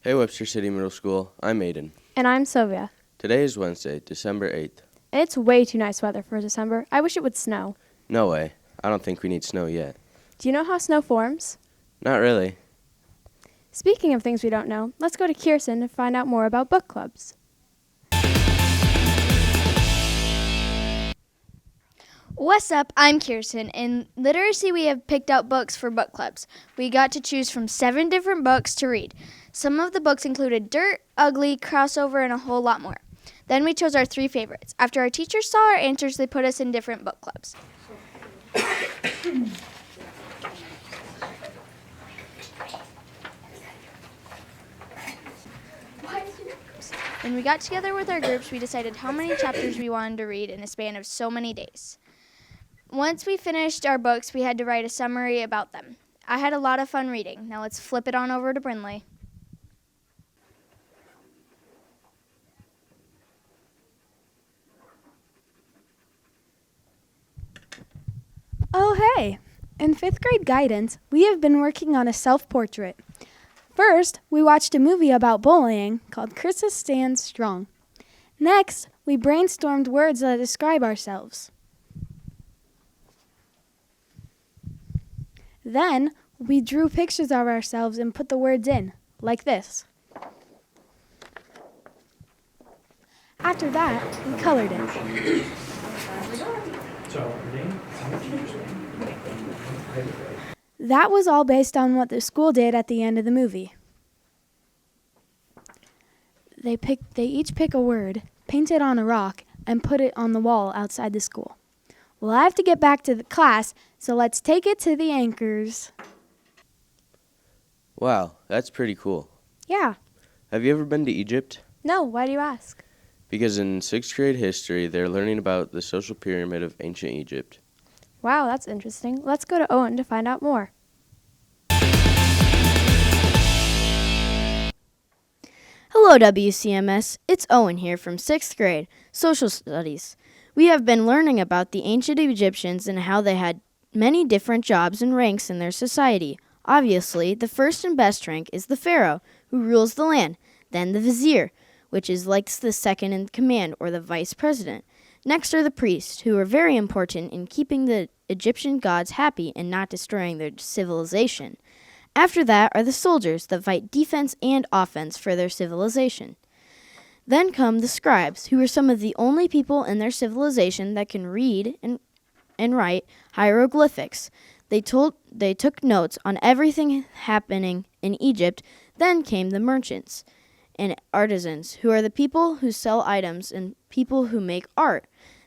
Hey, Webster City Middle School. I'm Aiden. And I'm Sylvia. Today is Wednesday, December 8th. And it's way too nice weather for December. I wish it would snow. No way. I don't think we need snow yet. Do you know how snow forms? Not really. Speaking of things we don't know, let's go to Kirsten to find out more about book clubs. What's up? I'm Kirsten. In literacy, we have picked out books for book clubs. We got to choose from 7 different books to read. Some of the books included Dirt, Ugly, Crossover, and a whole lot more. Then we chose our 3 favorites. After our teachers saw our answers, they put us in different book clubs. When we got together with our groups, we decided how many chapters we wanted to read in a span of so many days. Once we finished our books, we had to write a summary about them. I had a lot of fun reading. Now let's flip it on over to Brinley. Oh, hey! In 5th grade guidance, we have been working on a self-portrait. First, we watched a movie about bullying called Chris's Stands Strong. Next, we brainstormed words that describe ourselves. Then, we drew pictures of ourselves and put the words in, like this. After that, we colored it. That was all based on what the school did at the end of the movie. They each pick a word, paint it on a rock, and put it on the wall outside the school. Well, I have to get back to the class, so let's take it to the anchors. Wow, that's pretty cool. Yeah. Have you ever been to Egypt? No, why do you ask? Because in 6th grade history, they're learning about the social pyramid of ancient Egypt. Wow, that's interesting. Let's go to Owen to find out more. Hello, WCMS. It's Owen here from 6th grade, Social Studies. We have been learning about the ancient Egyptians and how they had many different jobs and ranks in their society. Obviously, the first and best rank is the pharaoh, who rules the land, then the vizier, which is like the second in command or the vice president. Next are the priests, who are very important in keeping the Egyptian gods happy and not destroying their civilization. After that are the soldiers that fight defense and offense for their civilization. Then come the scribes, who are some of the only people in their civilization that can read and write hieroglyphics. They took notes on everything happening in Egypt. Then came the merchants and artisans, who are the people who sell items and people who make art.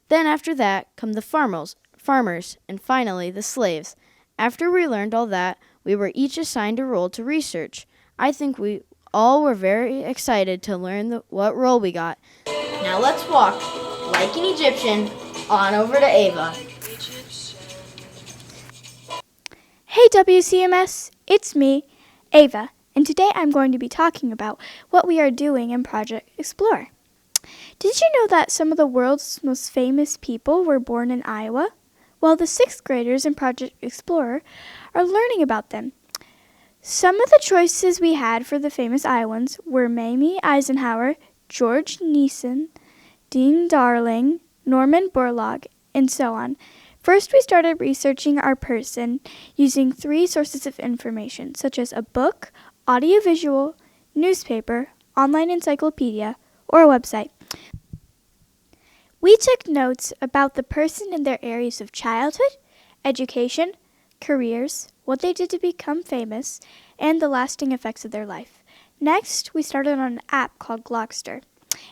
Then after that come the farmers, and finally the slaves. After we learned all that, we were each assigned a role to research. I think we all were very excited to learn what role we got. Now let's walk, like an Egyptian, on over to Ava. Hey WCMS, it's me, Ava, and today I'm going to be talking about what we are doing in Project Explore. Did you know that some of the world's most famous people were born in Iowa? Well, the 6th graders in Project Explorer are learning about them. Some of the choices we had for the famous Iowans were Mamie Eisenhower, George Neeson, Dean Darling, Norman Borlaug, and so on. First, we started researching our person using 3 sources of information, such as a book, audiovisual, newspaper, online encyclopedia, or a website. We took notes about the person in their areas of childhood, education, careers, what they did to become famous, and the lasting effects of their life. Next, we started on an app called Glogster,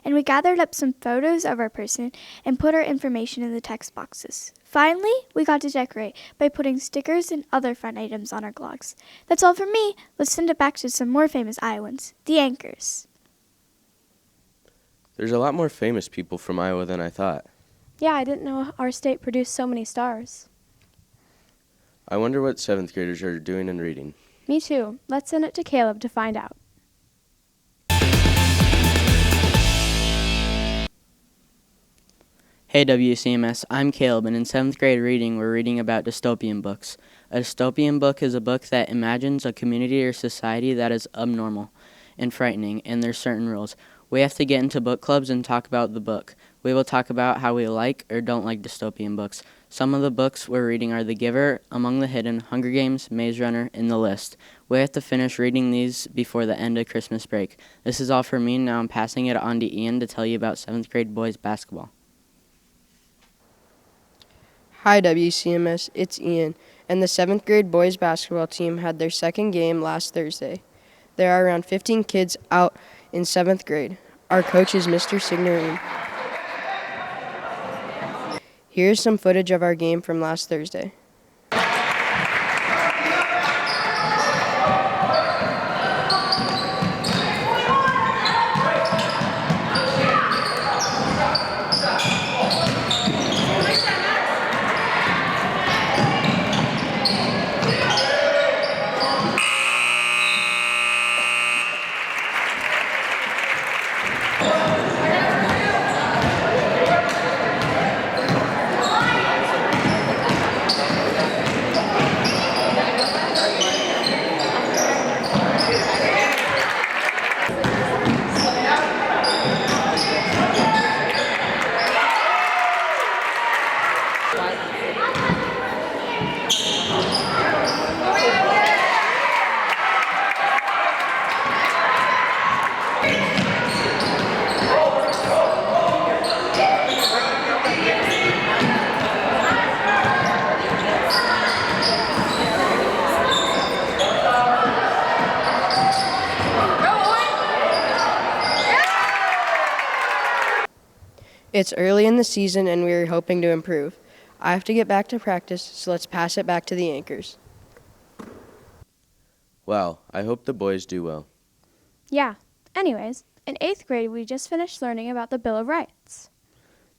and we gathered up some photos of our person and put our information in the text boxes. Finally, we got to decorate by putting stickers and other fun items on our glogs. That's all from me. Let's send it back to some more famous Iowans, the anchors. There's a lot more famous people from Iowa than I thought. Yeah, I didn't know our state produced so many stars. I wonder what 7th graders are doing and reading. Me too. Let's send it to Caleb to find out. Hey WCMS, I'm Caleb, and in 7th grade reading, we're reading about dystopian books. A dystopian book is a book that imagines a community or society that is abnormal. and frightening, and there's certain rules. We have to get into book clubs and talk about the book. We will talk about how we like or don't like dystopian books. Some of the books we're reading are The Giver, Among the Hidden, Hunger Games, Maze Runner, and The List. We have to finish reading these before the end of Christmas break. This is all for me. Now I'm passing it on to Ian to tell you about 7th grade boys basketball. Hi WCMS, it's Ian, and the 7th grade boys basketball team had their second game last Thursday. There are around 15 kids out in 7th grade. Our coach is Mr. Signorine. Here's some footage of our game from last Thursday. It's early in the season and we are hoping to improve. I have to get back to practice, so let's pass it back to the anchors. Wow, I hope the boys do well. Yeah. Anyways, in 8th grade, we just finished learning about the Bill of Rights.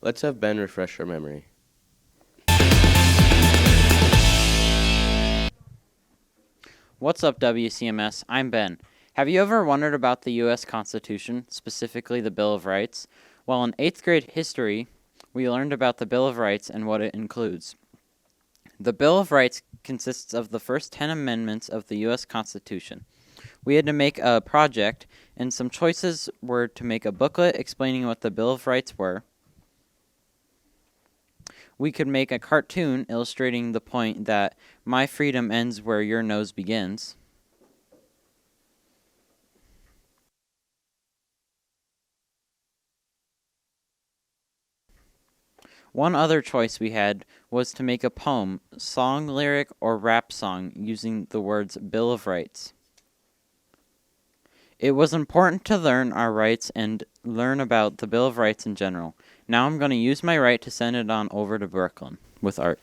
Let's have Ben refresh our memory. What's up, WCMS? I'm Ben. Have you ever wondered about the U.S. Constitution, specifically the Bill of Rights? Well, in 8th grade history, we learned about the Bill of Rights and what it includes. The Bill of Rights consists of the first 10 amendments of the U.S. Constitution. We had to make a project, and some choices were to make a booklet explaining what the Bill of Rights were. We could make a cartoon illustrating the point that my freedom ends where your nose begins. One other choice we had was to make a poem, song, lyric, or rap song using the words Bill of Rights. It was important to learn our rights and learn about the Bill of Rights in general. Now I'm going to use my right to send it on over to Brooklyn with art.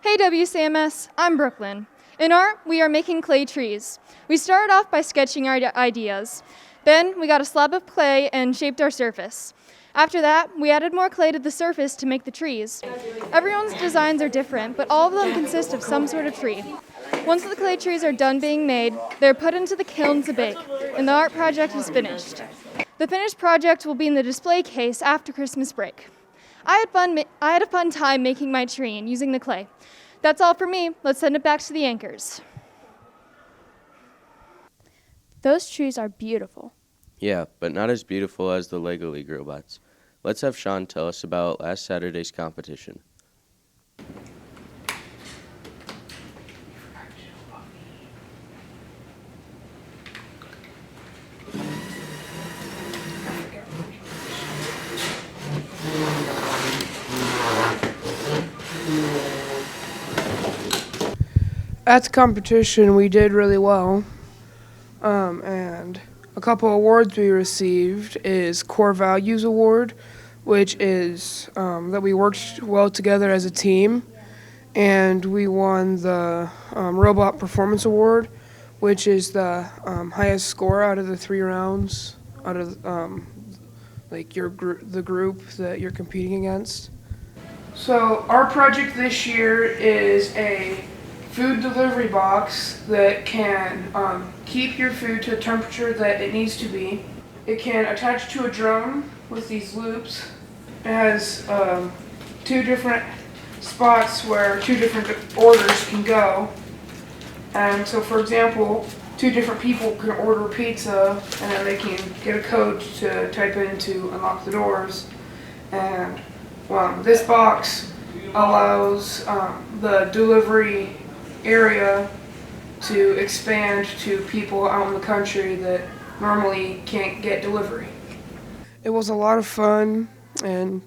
Hey WCMS, I'm Brooklyn. In art, we are making clay trees. We started off by sketching our ideas. Then we got a slab of clay and shaped our surface. After that, we added more clay to the surface to make the trees. Everyone's designs are different, but all of them consist of some sort of tree. Once the clay trees are done being made, they're put into the kiln to bake, and the art project is finished. The finished project will be in the display case after Christmas break. I had a fun time making my tree and using the clay. That's all for me. Let's send it back to the anchors. Those trees are beautiful. Yeah, but not as beautiful as the Lego League robots. Let's have Sean tell us about last Saturday's competition. At the competition, we did really well, and a couple awards we received is Core Values Award, which is that we worked well together as a team, and we won the Robot Performance Award, which is the highest score out of the 3 rounds, out of the group that you're competing against. So our project this year is a food delivery box that can keep your food to a temperature that it needs to be. It can attach to a drone with these loops. It has 2 different spots where 2 different orders can go. And so, for example, two different people can order pizza, and then they can get a code to type in to unlock the doors. And this box allows the delivery area to expand to people out in the country that normally can't get delivery. It was a lot of fun, and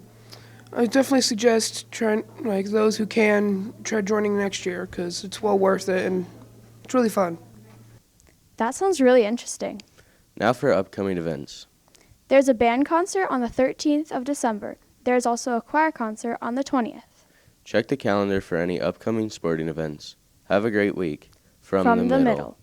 I definitely suggest trying, like those who can, try joining next year because it's well worth it and it's really fun. That sounds really interesting. Now for upcoming events. There's a band concert on the 13th of December. There's also a choir concert on the 20th. Check the calendar for any upcoming sporting events. Have a great week. From From the the middle. middle.